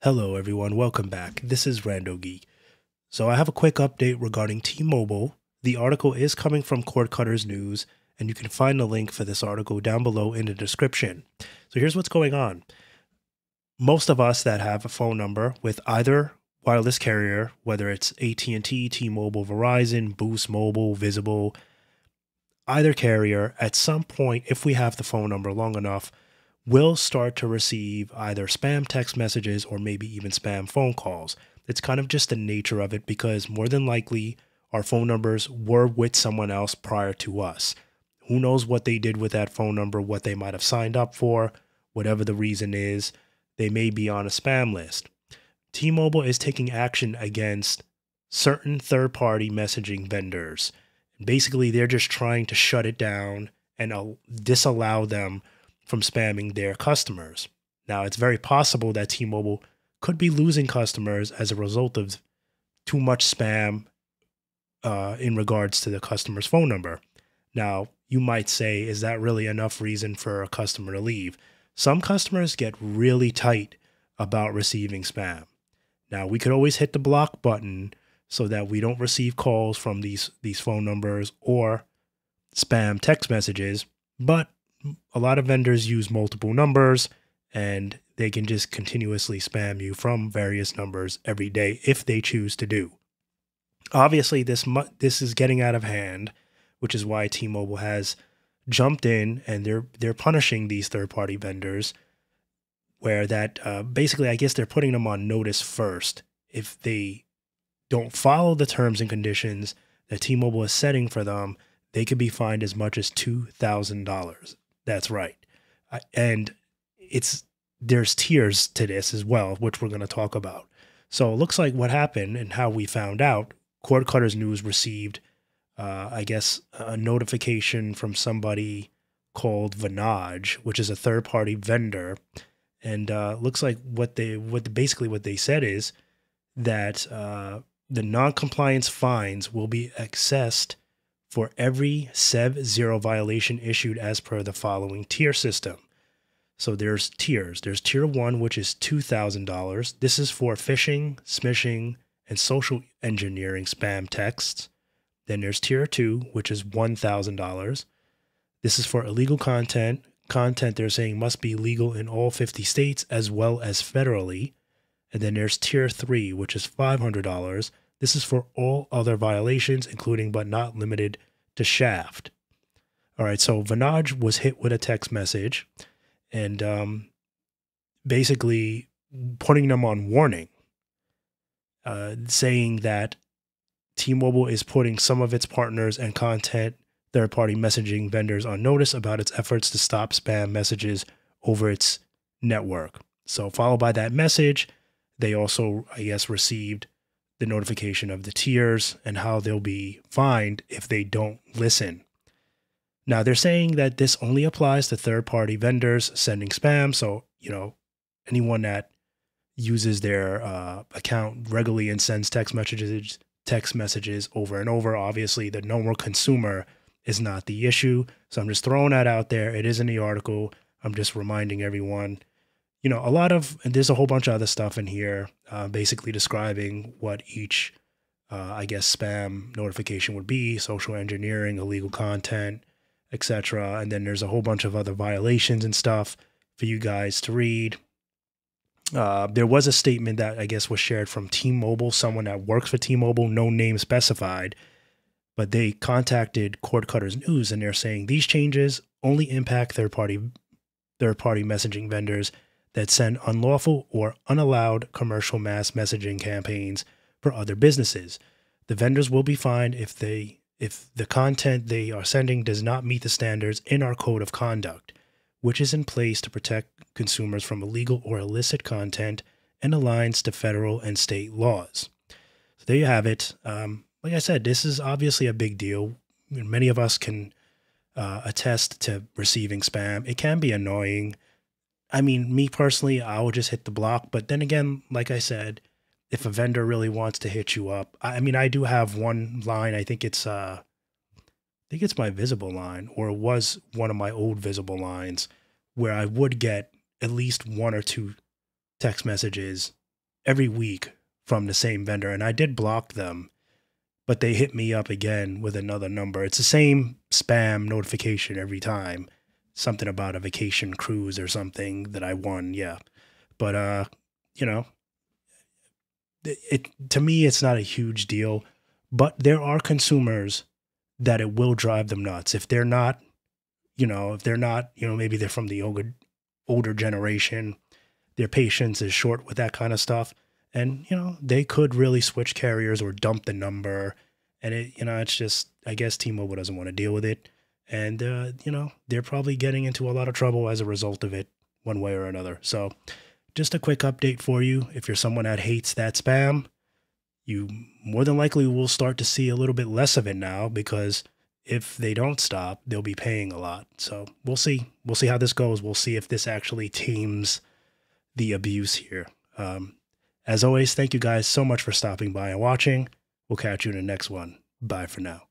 Hello everyone, welcome back. This is RandoGEEK. So I have a quick update regarding T-Mobile. The article is coming from Cord Cutters News, and you can find the link for this article down below in the description. So here's what's going on. Most of us that have a phone number with either wireless carrier, whether it's AT&T, T-Mobile, Verizon, Boost Mobile, Visible, either carrier, at some point, if we have the phone number long enough, will start to receive either spam text messages or maybe even spam phone calls. It's kind of just the nature of it because more than likely our phone numbers were with someone else prior to us. Who knows what they did with that phone number, what they might have signed up for, whatever the reason is, they may be on a spam list. T-Mobile is taking action against certain third-party messaging vendors. Basically, they're just trying to shut it down and disallow them from spamming their customers. Now, it's very possible that T-Mobile could be losing customers as a result of too much spam in regards to the customer's phone number. Now, you might say, is that really enough reason for a customer to leave? Some customers get really tight about receiving spam. Now, we could always hit the block button so that we don't receive calls from these phone numbers or spam text messages, but a lot of vendors use multiple numbers and they can just continuously spam you from various numbers every day if they choose to do. Obviously, this is getting out of hand, which is why T-Mobile has jumped in and they're punishing these third-party vendors where that basically, I guess they're putting them on notice first. If they don't follow the terms and conditions that T-Mobile is setting for them, they could be fined as much as $2,000. That's right. And there's tiers to this as well, which we're going to talk about. So it looks like what happened and how we found out, Cord Cutters News received, I guess, a notification from somebody called Vanage, which is a third-party vendor. And looks like what they said is that the non-compliance fines will be assessed for every SEV0 violation issued as per the following tier system. So there's tiers. There's tier 1, which is $2,000. This is for phishing, smishing, and social engineering spam texts. Then there's tier 2, which is $1,000. This is for illegal content. Content they're saying must be legal in all 50 states as well as federally. And then there's tier 3, which is $500. This is for all other violations, including but not limited to shaft. All right, so Vanage was hit with a text message and basically putting them on warning, saying that T-Mobile is putting some of its partners and content third-party messaging vendors on notice about its efforts to stop spam messages over its network. So followed by that message, they also, I guess, received the notification of the tiers and how they'll be fined if they don't listen. Now, they're saying that this only applies to third-party vendors sending spam. So, anyone that uses their account regularly and sends text messages over and over, obviously the normal consumer is not the issue. So I'm just throwing that out there. It is in the article. I'm just reminding everyone. There's a whole bunch of other stuff in here, basically describing what each, I guess, spam notification would be, social engineering, illegal content, etc. And then there's a whole bunch of other violations and stuff for you guys to read. There was a statement that I guess was shared from T-Mobile, someone that works for T-Mobile, no name specified, but they contacted Cord Cutters News and they're saying these changes only impact third-party messaging vendors that send unlawful or unallowed commercial mass messaging campaigns for other businesses. The vendors will be fined if the content they are sending does not meet the standards in our code of conduct, which is in place to protect consumers from illegal or illicit content and aligns to federal and state laws. So there you have it. Like I said, this is obviously a big deal. Many of us can attest to receiving spam. It can be annoying. I mean, me personally, I will just hit the block. But then again, like I said, if a vendor really wants to hit you up, I mean, I do have one line. I think it's my Visible line, or it was one of my old Visible lines, where I would get at least one or two text messages every week from the same vendor, and I did block them, but they hit me up again with another number. It's the same spam notification every time. Something about a vacation cruise or something that I won, yeah. But you know, it to me it's not a huge deal, but there are consumers that it will drive them nuts if they're not, maybe they're from the older generation, their patience is short with that kind of stuff. And, they could really switch carriers or dump the number. And it's just, I guess T-Mobile doesn't want to deal with it. And, they're probably getting into a lot of trouble as a result of it, one way or another. So just a quick update for you. If you're someone that hates that spam, you more than likely will start to see a little bit less of it now, because if they don't stop, they'll be paying a lot. So we'll see. We'll see how this goes. We'll see if this actually tames the abuse here. As always, thank you guys so much for stopping by and watching. We'll catch you in the next one. Bye for now.